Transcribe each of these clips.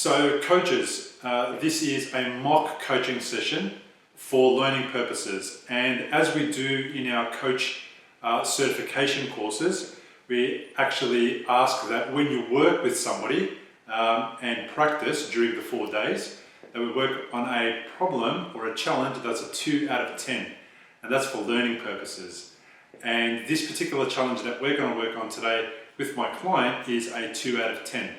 So coaches, this is a mock coaching session for learning purposes, and as we do in our coach certification courses, we actually ask that when you work with somebody and practice during the 4 days, that we work on a problem or a challenge that's a 2 out of 10, and that's for learning purposes. And this particular challenge that we're going to work on today with my client is a 2 out of 10.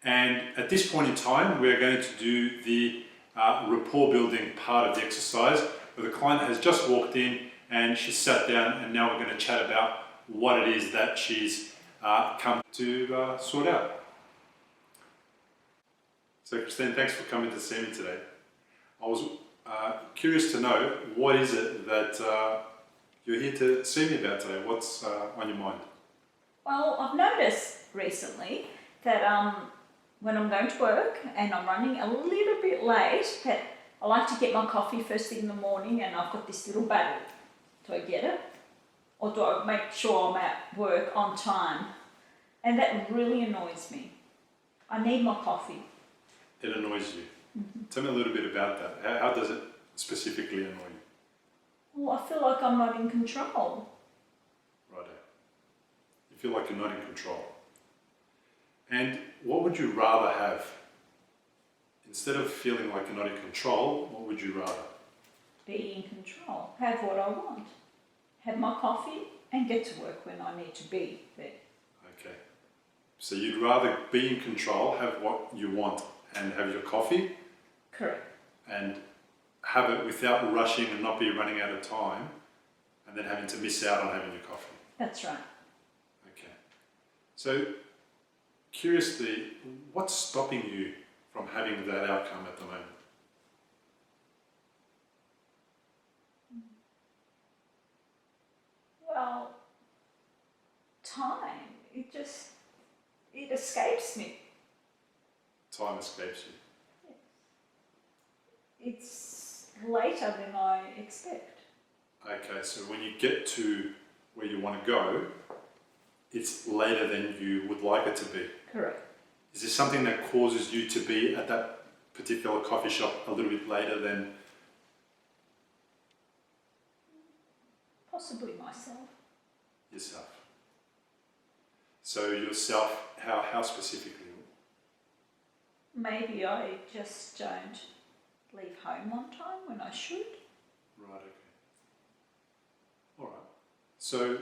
And at this point in time, we're going to do the rapport building part of the exercise, where the client has just walked in and she's sat down, and now we're going to chat about what it is that she's come to sort out. So Christine, thanks for coming to see me today. I was curious to know, what is it that you're here to see me about today? What's on your mind? Well, I've noticed recently that when I'm going to work and I'm running a little bit late, that I like to get my coffee first thing in the morning, and I've got this little battle. Do I get it? Or do I make sure I'm at work on time? And that really annoys me. I need my coffee. It annoys you. Mm-hmm. Tell me a little bit about that. How does it specifically annoy you? Well, I feel like I'm not in control. Righto. You feel like you're not in control. And what would you rather have? Instead of feeling like you're not in control, what would you rather? Be in control. Have what I want. Have my coffee and get to work when I need to be there. Okay. So you'd rather be in control, have what you want, and have your coffee? Correct. And have it without rushing and not be running out of time, and then having to miss out on having your coffee. That's right. Okay. So, curiously, what's stopping you from having that outcome at the moment? Well, time. It escapes me. Time escapes you. It's later than I expect. Okay, so when you get to where you want to go, it's later than you would like it to be. Correct. Is this something that causes you to be at that particular coffee shop a little bit later than? Possibly myself. Yourself. So yourself, how specifically? Maybe I just don't leave home on time when I should. Right, okay. All right. So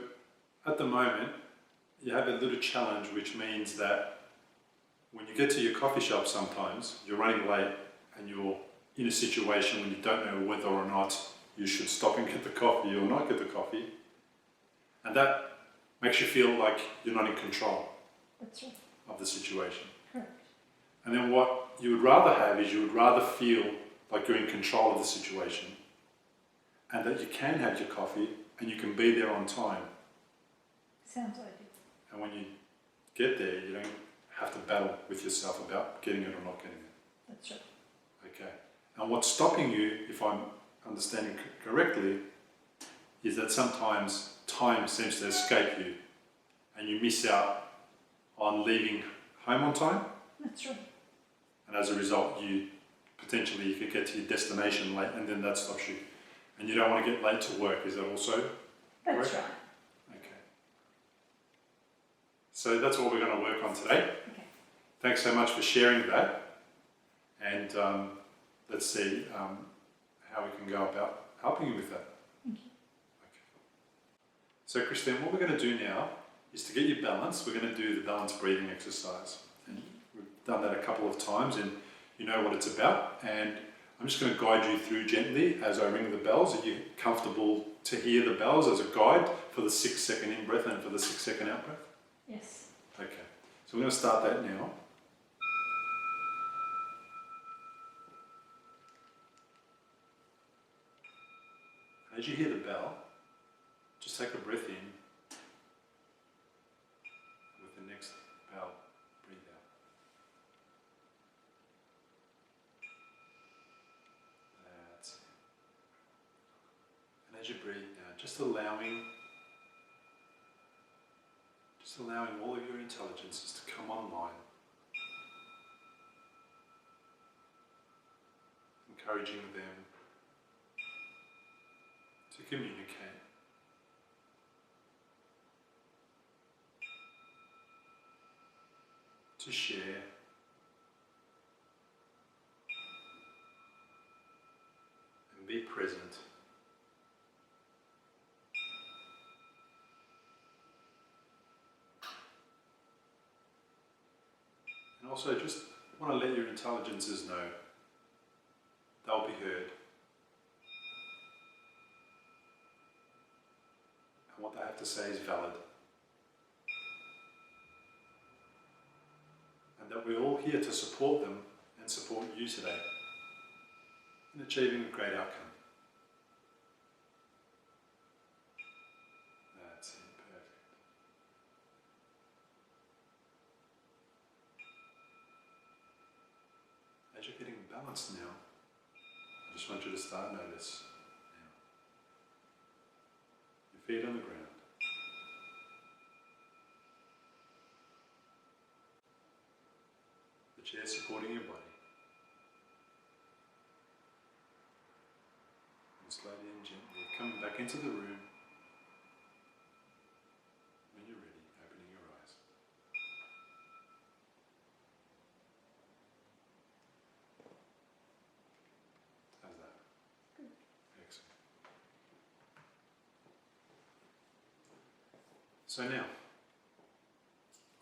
at the moment, you have a little challenge, which means that when you get to your coffee shop sometimes, you're running late and you're in a situation when you don't know whether or not you should stop and get the coffee or not get the coffee. And that makes you feel like you're not in control. That's right. Of the situation. Correct. And then what you would rather have is you would rather feel like you're in control of the situation, and that you can have your coffee and you can be there on time. Sounds ideal. And when you get there, you don't have to battle with yourself about getting it or not getting it. That's right. Okay. And what's stopping you, if I'm understanding correctly, is that sometimes time seems to escape you and you miss out on leaving home on time. That's right. And as a result, you could get to your destination late, and then that stops you. And you don't want to get late to work, is that also That's correct? right. Okay. So that's what we're going to work on today. Okay. Thanks so much for sharing that. And let's see how we can go about helping you with that. Thank you. Okay. So Christine, what we're going to do now is to get you balanced. We're going to do the balanced breathing exercise. And we've done that a couple of times, and you know what it's about. And I'm just going to guide you through gently as I ring the bells. Are you comfortable to hear the bells as a guide for the 6-second in-breath and for the 6-second out-breath? Yes. Okay. So we're going to start that now. As you hear the bell, just take a breath in. With the next bell, breathe out. That's it. And as you breathe now, just allowing all of your intelligences to come online. encouraging them to communicate. To share. And be present. And also just want to let your intelligences know they'll be heard. And what they have to say is valid. And that we're all here to support them and support you today in achieving a great outcome. That's it, perfect. As you're getting balanced now, I just want you to start notice now. Your feet on the ground. The chair supporting your body. And slowly and gently coming back into the room. When you're ready, opening your eyes. How's that? Good. Excellent. So now,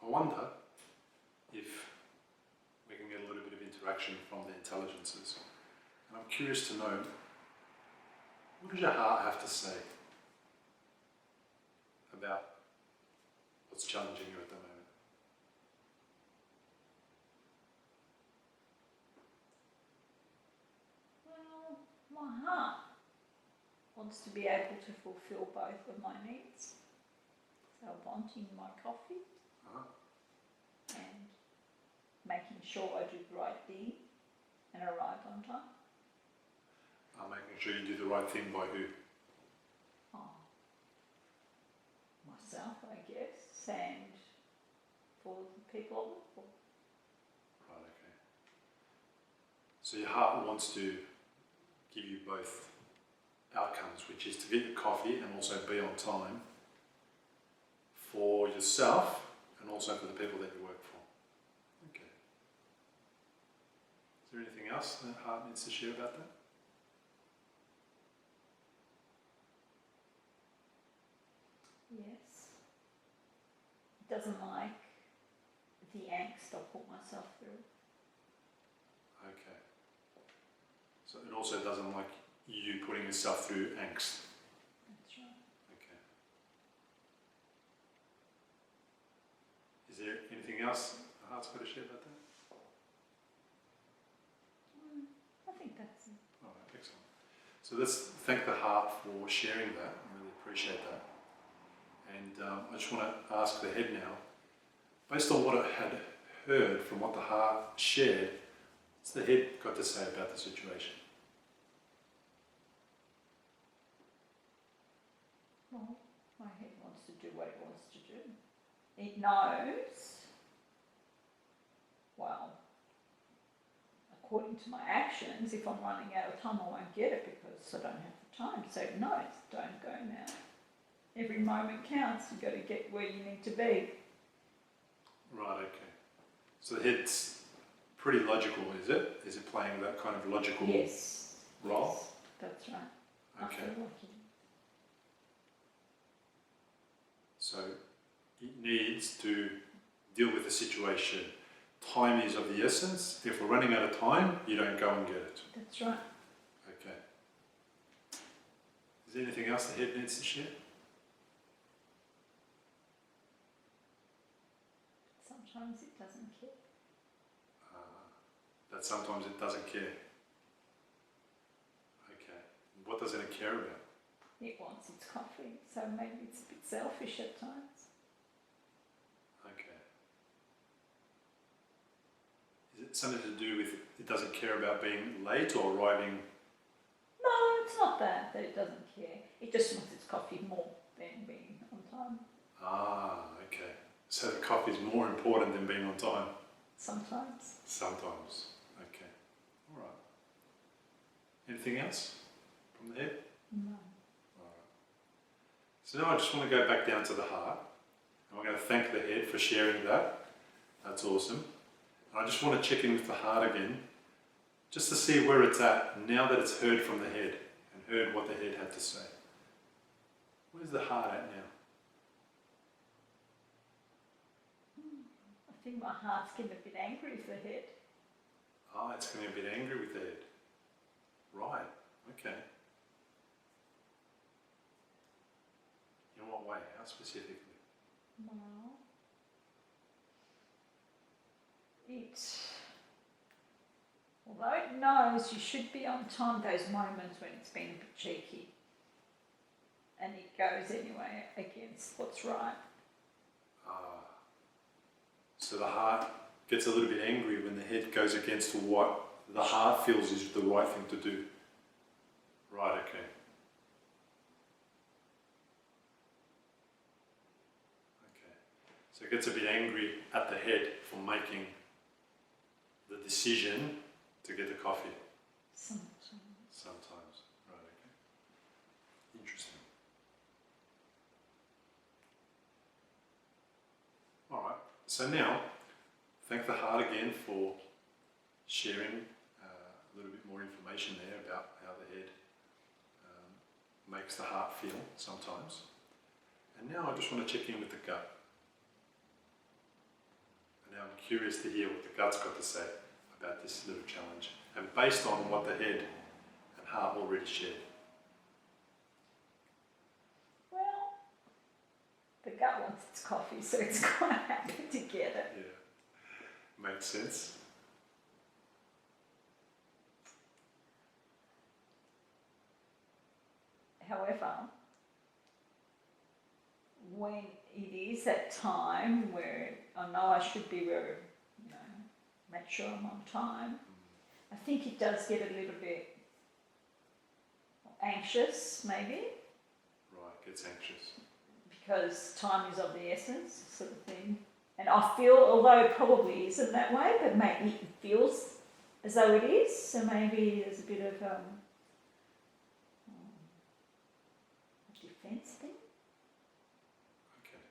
I wonder if we can get a little bit of interaction from the intelligences. And I'm curious to know, what does your heart have to say about what's challenging you at the moment? Well, my heart wants to be able to fulfill both of my needs. So wanting my coffee Uh-huh. and making sure I do the right thing and arrive on time. Making sure you do the right thing by who? Oh, myself, I guess, and for the people I work for. Right, okay. So your heart wants to give you both outcomes, which is to get your coffee and also be on time for yourself and also for the people that you work for. Okay. Is there anything else that heart needs to share about that? Yes. It doesn't like the angst I put myself through. Okay. So it also doesn't like you putting yourself through angst. That's right. Okay. Is there anything else the heart's got to share about that? I think that's it. All right, excellent. So let's thank the heart for sharing that. I really appreciate that. And I just want to ask the head now, based on what I had heard from what the heart shared, what's the head got to say about the situation? Well, my head wants to do what it wants to do. It knows, well, according to my actions, if I'm running out of time, I won't get it because I don't have the time. So it knows, don't go now. Every moment counts. You've got to get where you need to be. Right, okay. So the head's pretty logical, is it? Is it playing that kind of logical Yes. role? Yes, that's right. I Okay. feel like it. So it needs to deal with the situation. Time is of the essence. If we're running out of time, you don't go and get it. That's right. Okay. Is there anything else the head needs to share? Sometimes it doesn't care. That sometimes it doesn't care. Okay. What doesn't it care about? It wants its coffee, so maybe it's a bit selfish at times. Okay. Is it something to do with it doesn't care about being late or arriving? No, it's not that it doesn't care. It just wants its coffee more than being on time. Ah, okay. So the coffee is more important than being on time? Sometimes. Sometimes. Okay. All right. Anything else from the head? No. Alright. So now I just want to go back down to the heart. And we're going to thank the head for sharing that. That's awesome. And I just want to check in with the heart again, just to see where it's at now that it's heard from the head and heard what the head had to say. Where's the heart at now? I think my heart's getting a bit angry with the head. Ah, it's getting a bit angry with the head. Right, okay. In what way? How specifically? Well, although it knows you should be on time, those moments when it's been a bit cheeky, and it goes anyway against what's right. Ah. So the heart gets a little bit angry when the head goes against what the heart feels is the right thing to do. Right, okay. Okay. So it gets a bit angry at the head for making the decision to get the coffee. Sometimes. Right, okay. Interesting. Alright, so now, thank the heart again for sharing a little bit more information there about how the head makes the heart feel sometimes. And now I just want to check in with the gut. And now I'm curious to hear what the gut's got to say about this little challenge, and based on what the head and heart already shared. Well, the gut wants its coffee, so it's quite happy to get it. Yeah, makes sense. However, when it is that time where I know I should be where, make sure I'm on time, I think it does get a little bit anxious, maybe, Right, gets anxious. because time is of the essence, sort of thing. And I feel, although it probably isn't that way, but maybe it feels as though it is, so maybe there's a bit of a defence thing. Okay.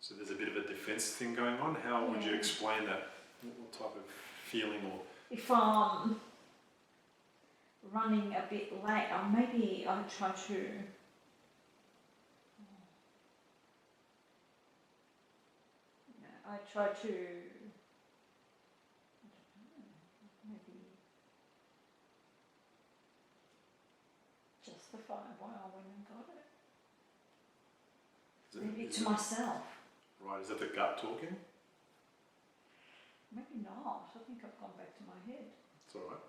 So there's a bit of a defence thing going on. How would you explain that? What type of feeling or... If I'm running a bit late, or maybe I try to maybe justify why I went and got it. Maybe to myself. Right, is that the gut talking? Maybe not. I think I've gone back to my head. It's all right.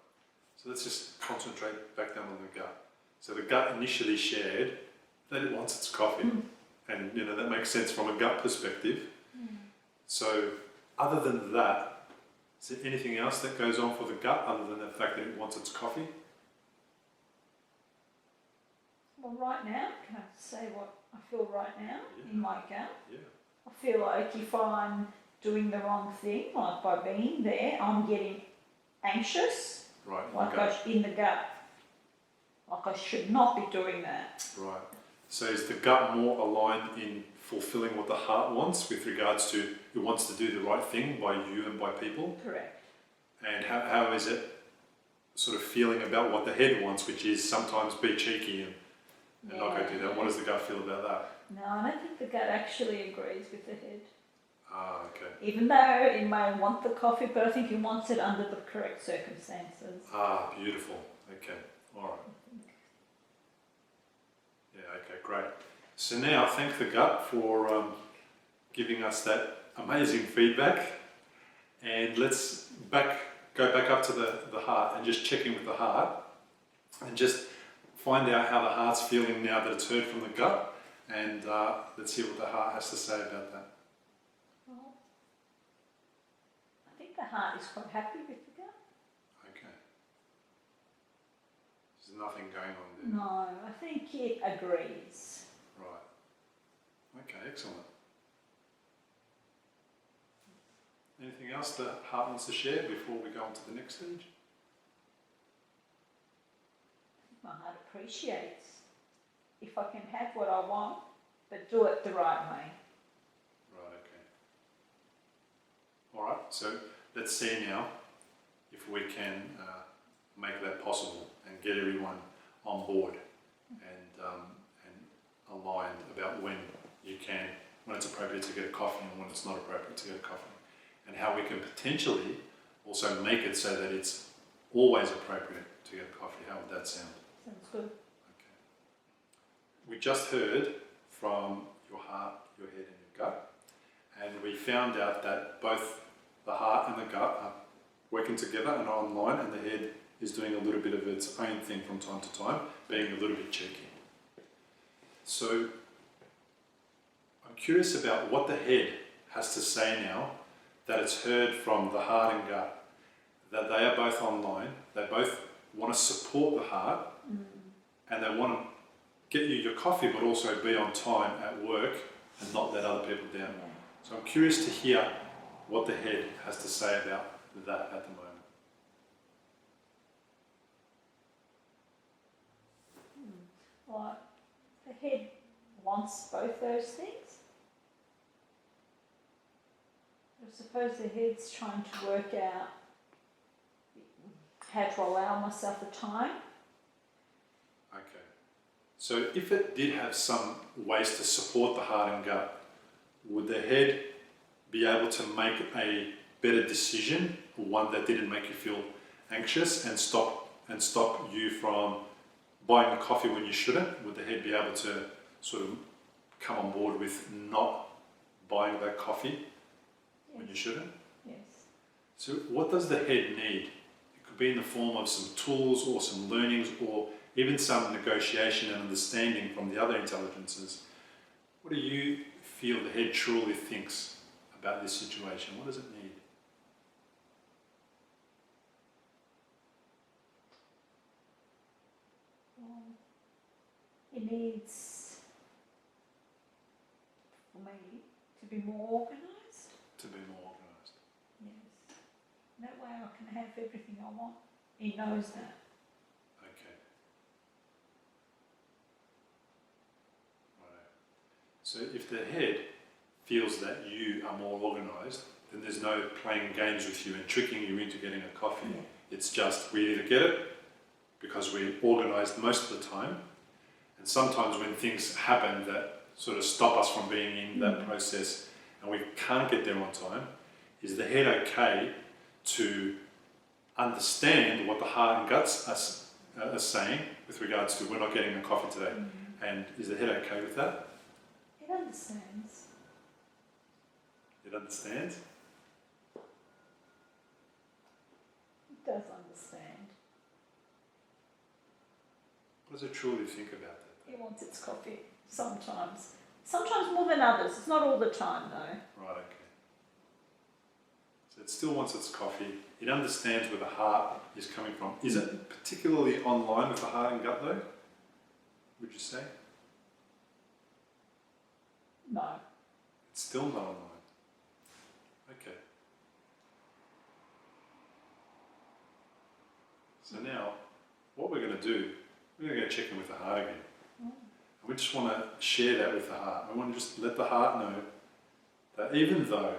So let's just concentrate back down on the gut. So the gut initially shared that it wants its coffee. And, that makes sense from a gut perspective. So other than that, is there anything else that goes on for the gut other than the fact that it wants its coffee? Well, right now, can I say what I feel right now in my gut? Yeah. I feel like if I'm doing the wrong thing, like by being there, I'm getting anxious. Right, Like in the gut. Like I should not be doing that. Right. So is the gut more aligned in fulfilling what the heart wants with regards to it wants to do the right thing by you and by people? Correct. And how is it sort of feeling about what the head wants, which is sometimes be cheeky and not go do that? What does the gut feel about that? No, I don't think the gut actually agrees with the head. Ah, okay. Even though it may want the coffee, but I think it wants it under the correct circumstances. Ah, beautiful. Okay. All right. Yeah, okay, great. So now thank the gut for giving us that amazing feedback. And let's go back up to the heart and just check in with the heart and just find out how the heart's feeling now that it's heard from the gut. And let's hear what the heart has to say about that. Well, I think the heart is quite happy with the gut. Okay. There's nothing going on there. No, I think it agrees. Right. Okay, excellent. Anything else the heart wants to share before we go on to the next stage? My heart appreciates if I can have what I want, but do it the right way. Right, okay. All right, so let's see now if we can make that possible and get everyone on board and aligned about when it's appropriate to get a coffee and when it's not appropriate to get a coffee, and how we can potentially also make it so that it's always appropriate to get a coffee. How would that sound? Sounds good. Okay. We just heard from your heart, your head and your gut, and we found out that both the heart and the gut are working together and are online, and the head is doing a little bit of its own thing from time to time, being a little bit cheeky. So I'm curious about what the head has to say now that it's heard from the heart and gut, that they are both online, they both want to support the heart, and they want to get you your coffee but also be on time at work and not let other people down. Yeah. So I'm curious to hear what the head has to say about that at the moment. Well, the head wants both those things. I suppose the head's trying to work out how to allow myself the time. Okay. So if it did have some ways to support the heart and gut, would the head be able to make a better decision, one that didn't make you feel anxious and stop you from buying the coffee when you shouldn't? Would the head be able to sort of come on board with not buying that coffee when you shouldn't? Yes. So what does the head need? It could be in the form of some tools or some learnings or even some negotiation and understanding from the other intelligences. What do you feel the head truly thinks about this situation? What does it need? Well, it needs, for me, to be more organised. To be more organised. Yes. That way I can have everything I want. He knows that. Okay. Right. So if the head feels that you are more organised, then there's no playing games with you and tricking you into getting a coffee. Yeah. It's just we either get it because we're organised most of the time, and sometimes when things happen that sort of stop us from being in that process and we can't get there on time, is the head okay to understand what the heart and guts are saying with regards to we're not getting a coffee today? And is the head okay with that? It understands. It understands? It does understand. What does it truly think about that? It wants its coffee sometimes. Sometimes more than others. It's not all the time though. Right, okay. So it still wants its coffee. It understands where the heart is coming from. Is it particularly online with the heart and gut though? Would you say? No. It's still not online. Okay. So now, what we're going to do, we're going to go check in with the heart again. And we just want to share that with the heart. We want to just let the heart know that even though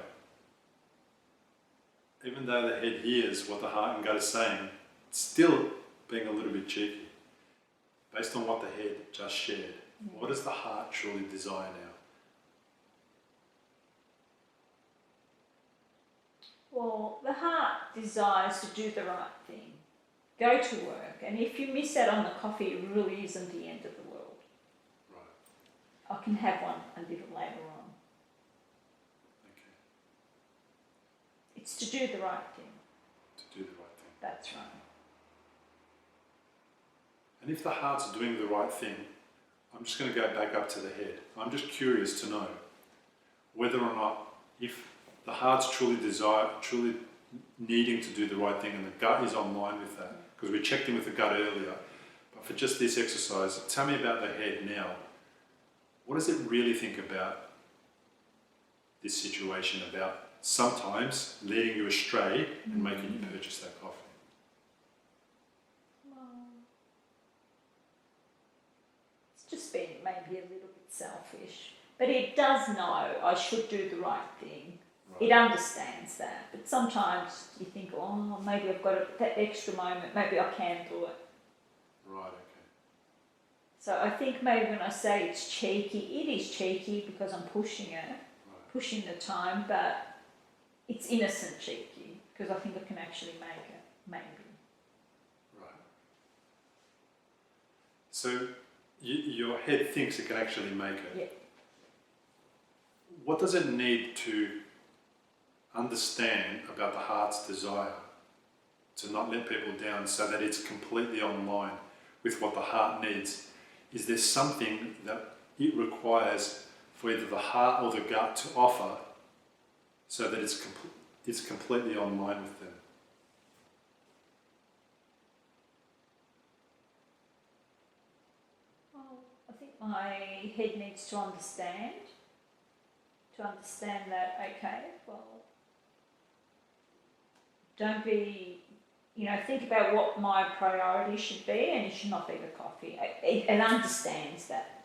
the head hears what the heart and gut is saying, it's still being a little bit cheeky. Based on what the head just shared, what does the heart truly desire now? Well, the heart desires to do the right thing. Go to work. And if you miss out on the coffee, it really isn't the end of the world. Right. I can have one a little later on. Okay. It's to do the right thing. To do the right thing. That's right. And if the heart's doing the right thing, I'm just going to go back up to the head. I'm just curious to know whether or not, if the heart's truly needing to do the right thing and the gut is online with that, because we checked in with the gut earlier, but for just this exercise, tell me about the head now. What does it really think about this situation, about sometimes leading you astray and making you purchase that coffee? Well, maybe a little bit selfish. But it does know I should do the right thing. Right. It understands that. But sometimes you think, oh, maybe I've got that extra moment, maybe I can do it. Right, okay. So I think maybe when I say it's cheeky, it is cheeky because I'm pushing it, Right. pushing the time, but it's innocent cheeky because I think I can actually make it, maybe. Right. So your head thinks it can actually make it. Yeah. What does it need to understand about the heart's desire to not let people down so that it's completely online with what the heart needs? Is there something that it requires for either the heart or the gut to offer so that it's completely online with them? Well, I think my head needs to understand that, okay, well, don't be, think about what my priority should be, and it should not be the coffee. It understands that.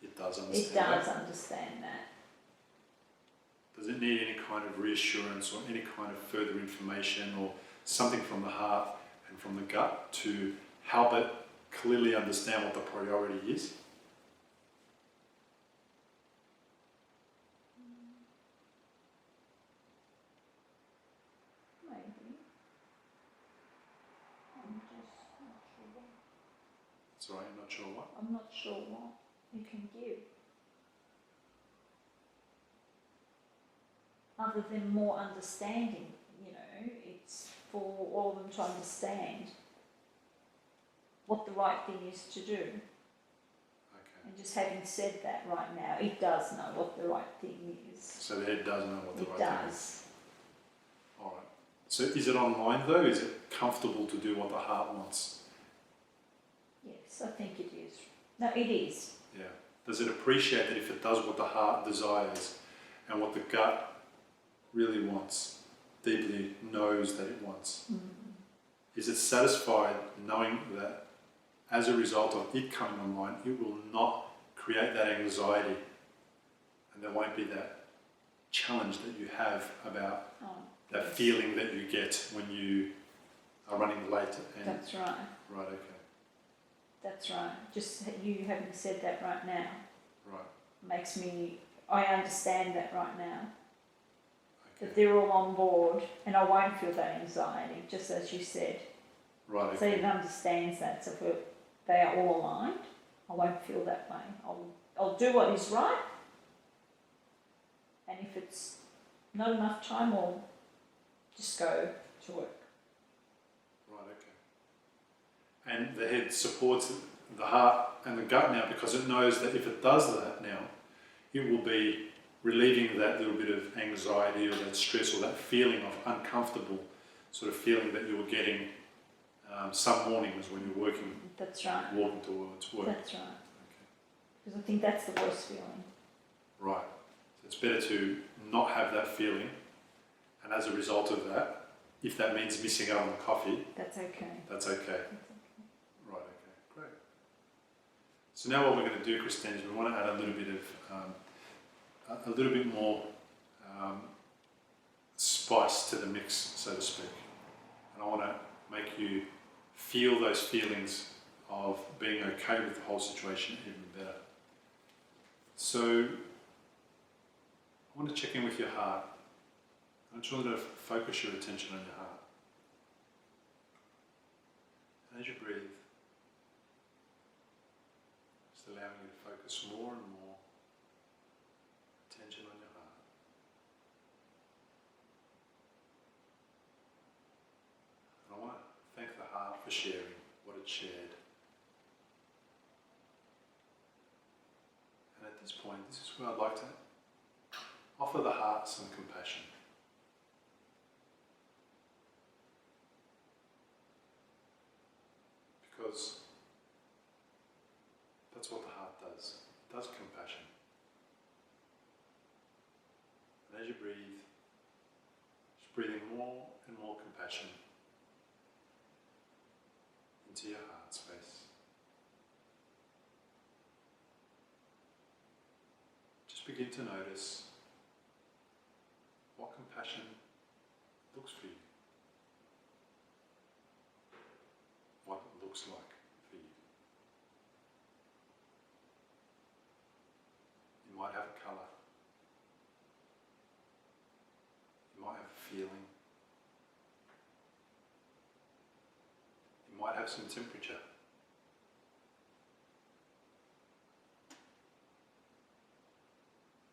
It does understand It does that. understand that. Does it need any kind of reassurance or any kind of further information or something from the heart and from the gut to help it clearly understand what the priority is? Maybe. I'm just not sure. That's all right, you're not sure what? I'm not sure what you can give. Other than more understanding, it's for all of them to understand what the right thing is to do. Okay. And just having said that right now, it does know what the right thing is. So the head does know what the It right thing is. does. All right. So is it online though? Is it comfortable to do what the heart wants? Yes, I think it is. No, it is. Yeah. Does it appreciate that if it does what the heart desires and what the gut really wants, deeply knows that it wants? Mm. Is it satisfied knowing that as a result of it coming online, it will not create that anxiety and there won't be that challenge that you have about that yes. feeling that you get when you are running late? And That's right. right, okay. That's right. Just you having said that right now Right. makes me, I understand that right now. Okay. That they're all on board and I won't feel that anxiety, just as you said. Right, So okay. it understands that. So if they are all aligned, I won't feel that way. I'll do what is right, and if it's not enough time, I'll just go to work. Right, okay. And the head supports the heart and the gut now because it knows that if it does that now, it will be relieving that little bit of anxiety or that stress or that feeling of uncomfortable sort of feeling that you were getting some mornings when you're working, That's right. walking towards work. That's right. Okay. Because I think that's the worst feeling. Right. So it's better to not have that feeling, and as a result of that, if that means missing out on the coffee, That's okay. that's okay. That's okay. Right, okay, great. So now what we're going to do, Christine, is we want to add a little bit of, a little bit more spice to the mix, so to speak. And I want to make you feel those feelings of being okay with the whole situation even better. So I want to check in with your heart. I just want you to focus your attention on your heart. And as you breathe, just allowing you to focus more and more attention on your heart. And I want to thank the heart for sharing what it shared. And at this point, this is where I'd like to offer the heart some compassion. Because that's what the heart does. It does compassion. And as you breathe, just breathing more and more compassion into your heart space. Just begin to notice what compassion looks for you, what it looks like for you. You might have a colour, you might have a feeling, you might have some temperature.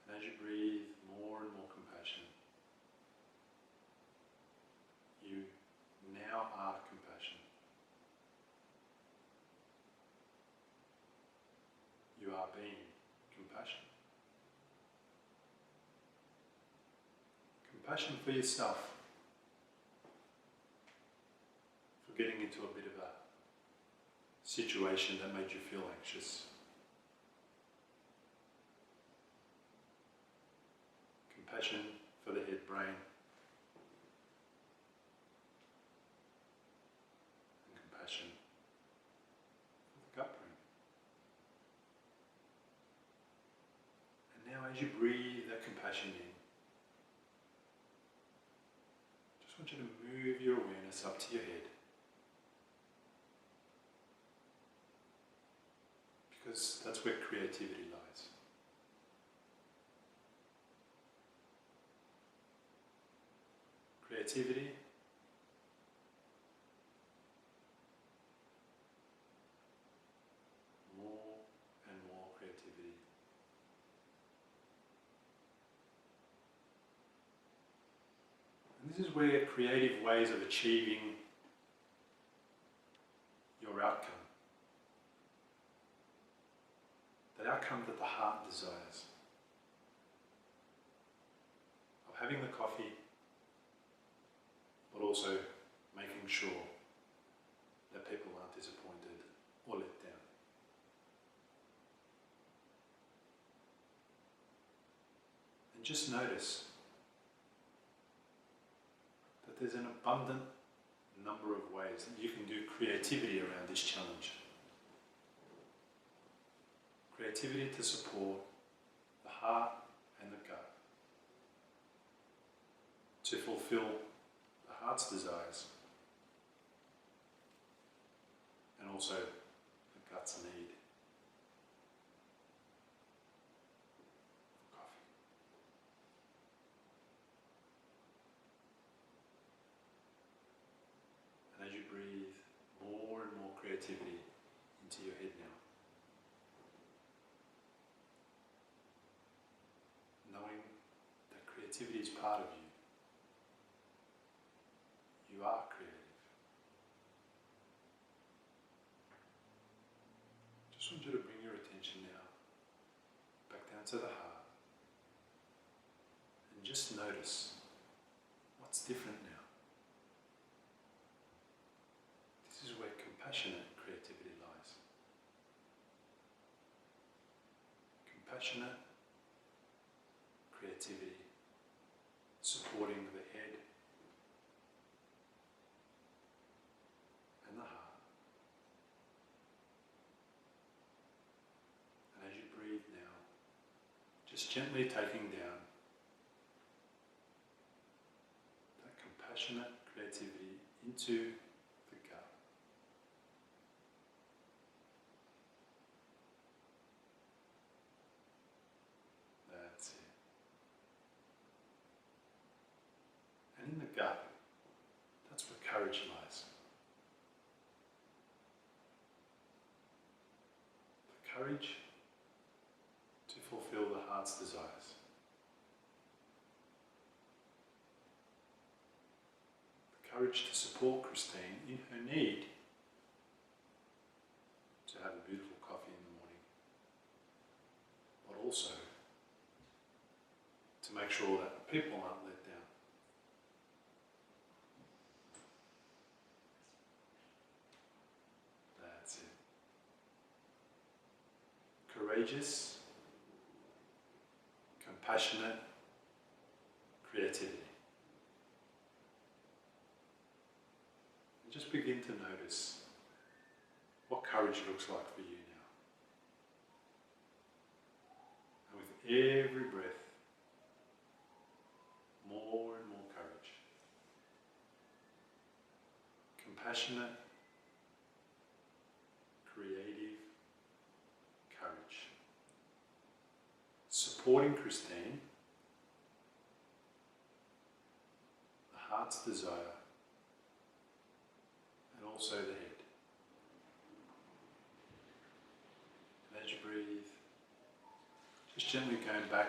And as you breathe more and more compassion, you now are compassion. You are being compassion. Compassion for yourself, for getting into a bit of a situation that made you feel anxious. Compassion for the head brain. And compassion for the gut brain. And now as you breathe that compassion in, just want you to move your awareness up to your head. Because that's where creativity lies. Creativity more and more creativity. And this is where creative ways of achieving your outcome, that outcome that the heart desires, of having the coffee, but also making sure that people aren't disappointed or let down. And just notice that there's an abundant number of ways that you can do creativity around this challenge. Creativity to support the heart and the gut, to fulfill the heart's desires and also the gut's need for coffee. And as you breathe more and more creativity into your head now, knowing that creativity is part of you. You are creative. Just want you to bring your attention now back down to the heart and just notice what's different now. This is where compassionate creativity lies. Compassionate creativity supporting the head and the heart. And as you breathe now, just gently taking down that compassionate creativity into the gut. That's it. And in the gut, that's where courage lies. The courage to fulfill the heart's desires. The courage to support Christine in her need to have a beautiful coffee in the morning, but also to make sure that people aren't let down. That's it. Courageous, compassionate creativity. And just begin to notice what courage looks like for you now. And with Every breath, more and more courage. Compassionate, creative courage. Supporting Christine, the heart's desire, and also the head. And as you breathe, just gently going back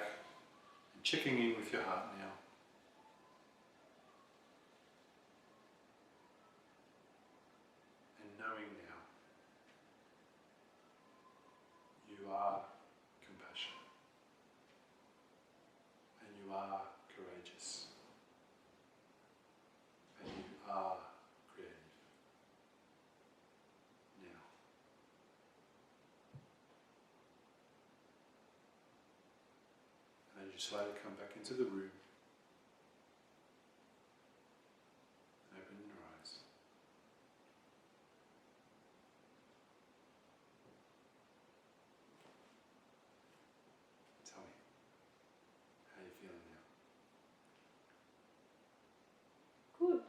and checking in with your heart now. And knowing now you are compassionate and you are courageous and you are creative. Now. And as you slowly come back into the room, open your eyes. Tell me, how are you feeling now? Good.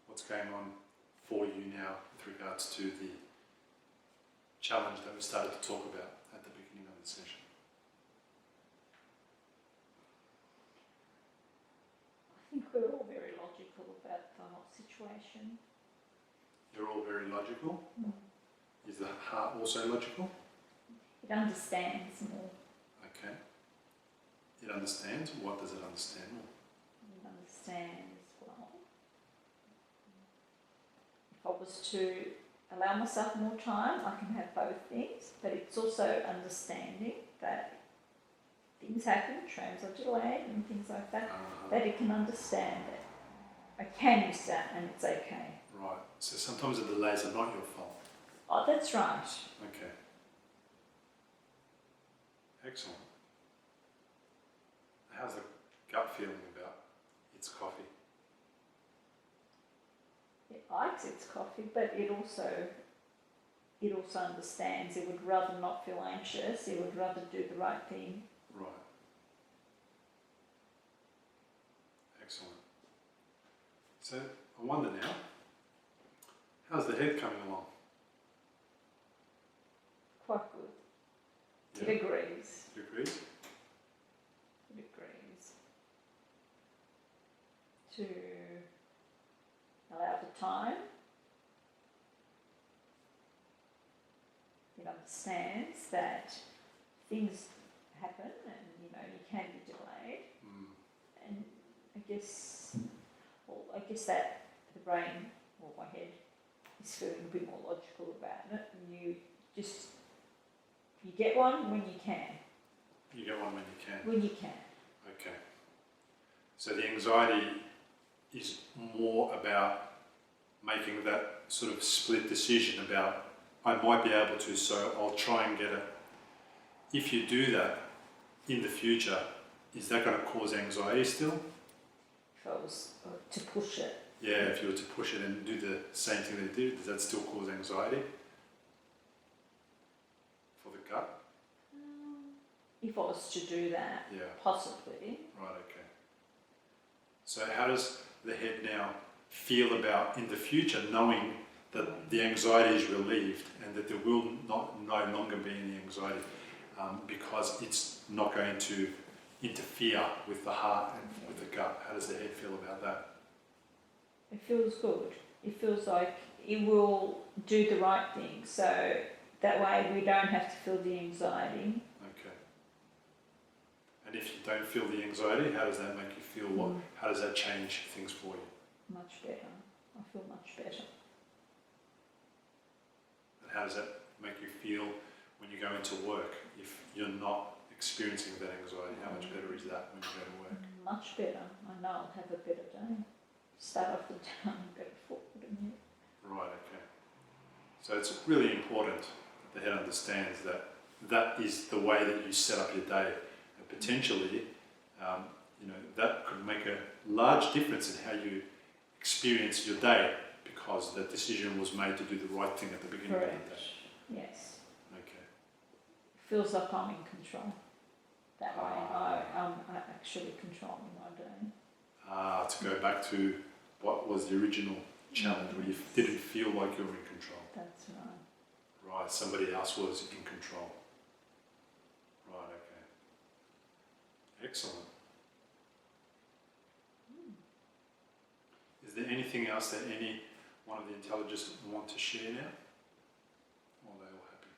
What's going on for you now with regards to the challenge that we started to talk about at the beginning of the session? I think we're all very logical about the whole situation. You're all very logical. Is the heart also logical? It understands more. Okay. It understands. What does it understand more? It understands well. If I was to allow myself more time, I can have both things, but it's also understanding that things happen, trains are delayed and things like that, that it can understand that I can miss that and it's okay. Right. So sometimes the delays are not your fault. Oh, that's right. Okay. Excellent. How's the gut feeling about its coffee? It likes its coffee, but it also understands. It would rather not feel anxious. It would rather do the right thing. Right. Excellent. So I wonder now, how's the head coming along? Quite good. Yeah. It agrees. You agree? It agrees. To allow the time. It understands that things happen and you can be delayed. And I guess that the brain or my head is feeling a bit more logical about it, and you get one when you can. You get one when you can. When you can. Okay. So the anxiety is more about making that sort of split decision about, I might be able to, so I'll try and get it. If you do that in the future, is that going to cause anxiety still? If I was to push it. Yeah, if you were to push it and do the same thing that it did, does that still cause anxiety for the gut? If I was to do that, Yeah. possibly. Right, okay. So how does the head now feel about in the future, knowing that the anxiety is relieved and that there will no longer be any anxiety because it's not going to interfere with the heart and with the gut? How does the head feel about that? It feels good. It feels like it will do the right thing, so that way we don't have to feel the anxiety. Okay. And if you don't feel the anxiety, how does that make you feel? How does that change things for you? Much better. I feel much better. And how does that make you feel when you go into work? If you're not experiencing that anxiety, how much better is that when you go to work? Much better. I know I'll have a better day. Start off the day on a better foot, wouldn't you? Right, okay. So it's really important that the head understands that that is the way that you set up your day. And potentially, that could make a large difference in how you experience your day because that decision was made to do the right thing at the beginning of the day. Yes. Okay. feels like I'm in control. That way I'm actually controlling my day. To go back to what was the original challenge, where you didn't feel like you were in control. That's right. Right, somebody else was in control. Right, okay. Excellent. Is there anything else that any one of the intelligences want to share now? Or are they all happy?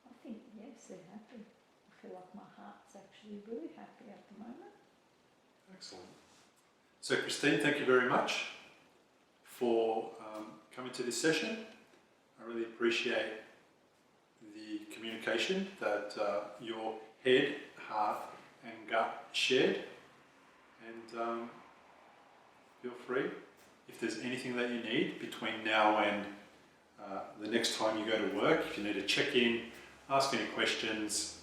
I think, yes, they're happy. I feel like my heart's actually really happy at the moment. Excellent. So Christine, thank you very much for coming to this session. I really appreciate the communication that your head, heart and gut shared, and feel free, if there's anything that you need between now and the next time you go to work, if you need to check in, ask any questions,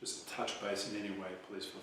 just touch base in any way, please feel free.